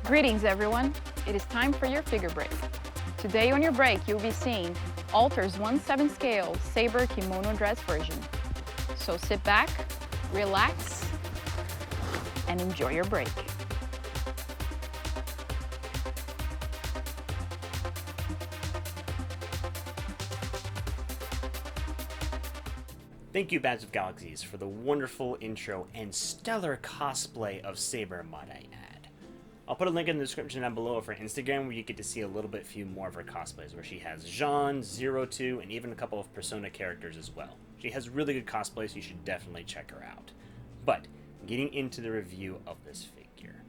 Greetings everyone, it is time for your figure break. Today on your break you'll be seeing Alter's 1/7 scale Saber kimono dress version. So sit back, relax, and enjoy your break. Thank you, Babsofthegalaxy, for the wonderful intro and stellar cosplay of Saber, might I add. I'll put a link in the description down below for Instagram where you get to see a little bit few more of her cosplays, where she has Jean, Zero Two, and even a couple of Persona characters as well. She has really good cosplays, so you should definitely check her out. But, getting into the review of this figure.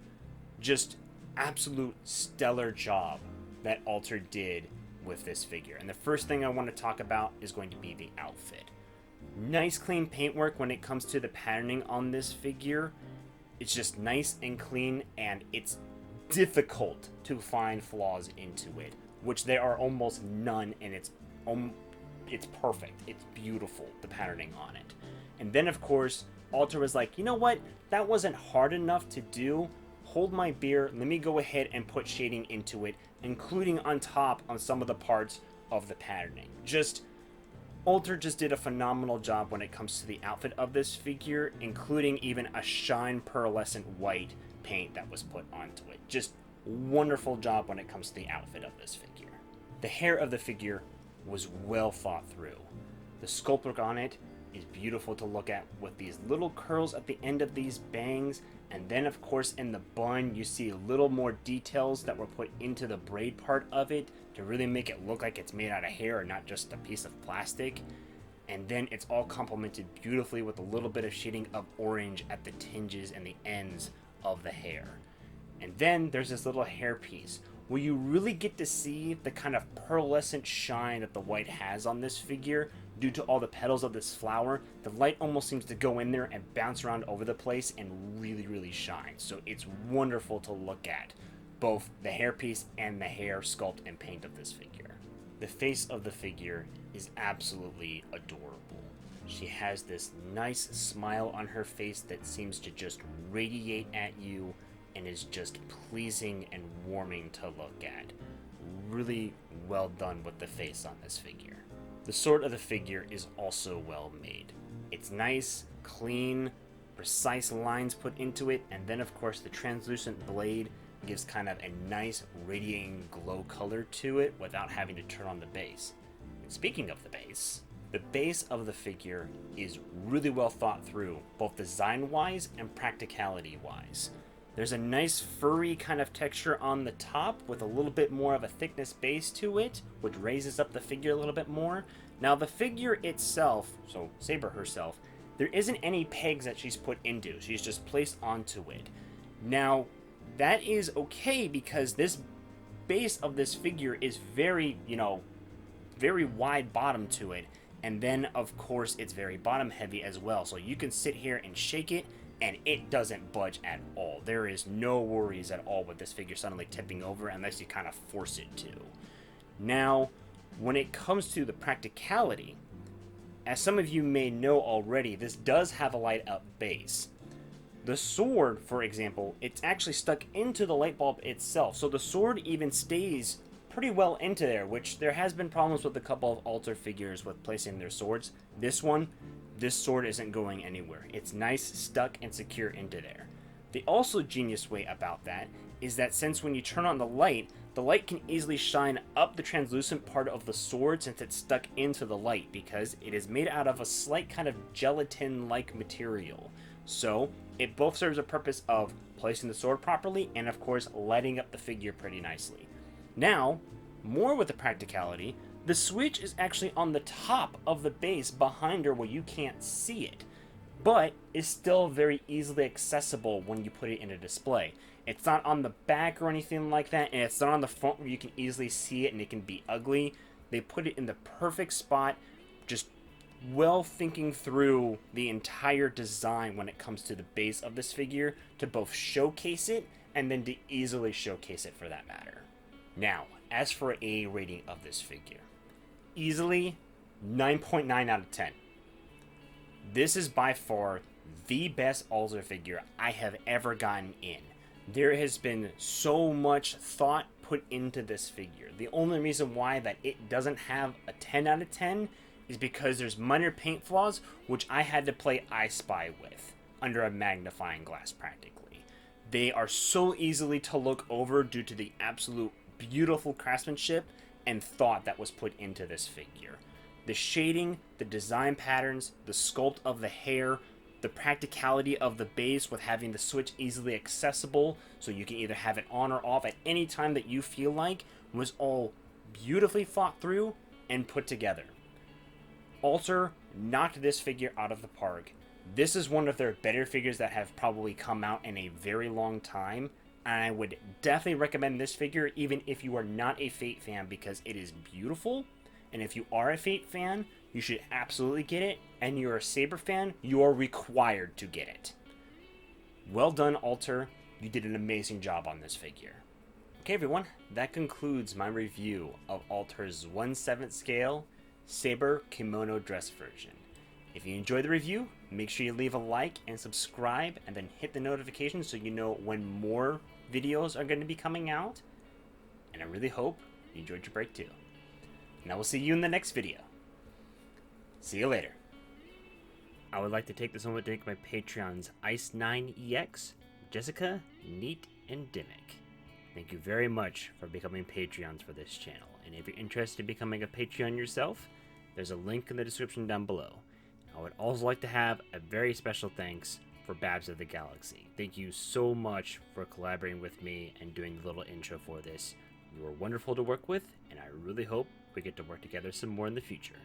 Just absolute stellar job that Alter did with this figure. And the first thing I want to talk about is going to be the outfit. Nice clean paintwork when it comes to the patterning on this figure. It's just nice and clean, and it's difficult to find flaws into it, which there are almost none, and it's perfect. It's beautiful, the patterning on it. And then of course Alter was like, you know what, that wasn't hard enough to do. Hold my beer, let me go ahead and put shading into it, including on top on some of the parts of the patterning. Alter just did a phenomenal job when it comes to the outfit of this figure, including even a shine pearlescent white paint that was put onto it. Just wonderful job when it comes to the outfit of this figure. The hair of the figure was well thought through. The sculptwork on it is beautiful to look at, with these little curls at the end of these bangs, and then of course in the bun you see a little more details that were put into the braid part of it to really make it look like it's made out of hair and not just a piece of plastic. And then it's all complemented beautifully with a little bit of shading of orange at the tinges and the ends of the hair. And then there's this little hair piece where you really get to see the kind of pearlescent shine that the white has on this figure due to all the petals of this flower. The light almost seems to go in there and bounce around over the place and really shine. So it's wonderful to look at, both the hairpiece and the hair sculpt and paint of this figure. The face of the figure is absolutely adorable. She has this nice smile on her face that seems to just radiate at you and is just pleasing and warming to look at. Really well done with the face on this figure. The sword of the figure is also well made. It's nice, clean, precise lines put into it, and then of course the translucent blade gives kind of a nice radiating glow color to it without having to turn on the base. And speaking of the base of the figure is really well thought through, both design wise and practicality wise. There's a nice furry kind of texture on the top with a little bit more of a thickness base to it, which raises up the figure a little bit more. Now the figure itself, so Saber herself, there isn't any pegs that she's put into. She's just placed onto it. Now that is okay because this base of this figure is very, very wide bottom to it. And then of course it's very bottom heavy as well. So you can sit here and shake it and it doesn't budge at all. There is no worries at all with this figure suddenly tipping over unless you kind of force it to. Now, when it comes to the practicality, as some of you may know already, this does have a light up base. The sword, for example, it's actually stuck into the light bulb itself, so the sword even stays pretty well into there, which there has been problems with a couple of Alter figures with placing their swords. This sword isn't going anywhere. It's nice, stuck, and secure into there. The also genius way about that is that since when you turn on the light can easily shine up the translucent part of the sword since it's stuck into the light, because it is made out of a slight kind of gelatin-like material. So it both serves a purpose of placing the sword properly and of course lighting up the figure pretty nicely. Now, more with the practicality, the switch is actually on the top of the base behind her where you can't see it, but is still very easily accessible when you put it in a display. It's not on the back or anything like that, and it's not on the front where you can easily see it and it can be ugly. They put it in the perfect spot, just well thinking through the entire design when it comes to the base of this figure to both showcase it and then to easily showcase it for that matter. Now, as for a rating of this figure, easily 9.9 out of 10. This is by far the best Alter figure I have ever gotten in. There has been so much thought put into this figure. The only reason why that it doesn't have a 10 out of 10 is because there's minor paint flaws, which I had to play I Spy with under a magnifying glass practically. They are so easily to look over due to the absolute beautiful craftsmanship and thought that was put into this figure. The shading, the design patterns, the sculpt of the hair, the practicality of the base with having the switch easily accessible so you can either have it on or off at any time that you feel like was all beautifully thought through and put together. Alter knocked this figure out of the park. This is one of their better figures that have probably come out in a very long time, and I would definitely recommend this figure even if you are not a Fate fan because it is beautiful. And if you are a Fate fan, you should absolutely get it, and you're a Saber fan, you are required to get it. Well done, Alter. You did an amazing job on this figure. Okay, everyone, that concludes my review of Alter's 1/7 scale Saber Kimono dress version. If you enjoyed the review, make sure you leave a like and subscribe, and then hit the notification so you know when more videos are going to be coming out. And I really hope you enjoyed your break too. And I will see you in the next video. See you later. I would like to take this moment to thank my Patreons Ice9EX, Jessica, Neat, and Dimmick. Thank you very much for becoming Patreons for this channel. And if you're interested in becoming a Patreon yourself, there's a link in the description down below. I would also like to have a very special thanks for Babsofthegalaxy. Thank you so much for collaborating with me and doing the little intro for this. You were wonderful to work with, and I really hope we get to work together some more in the future.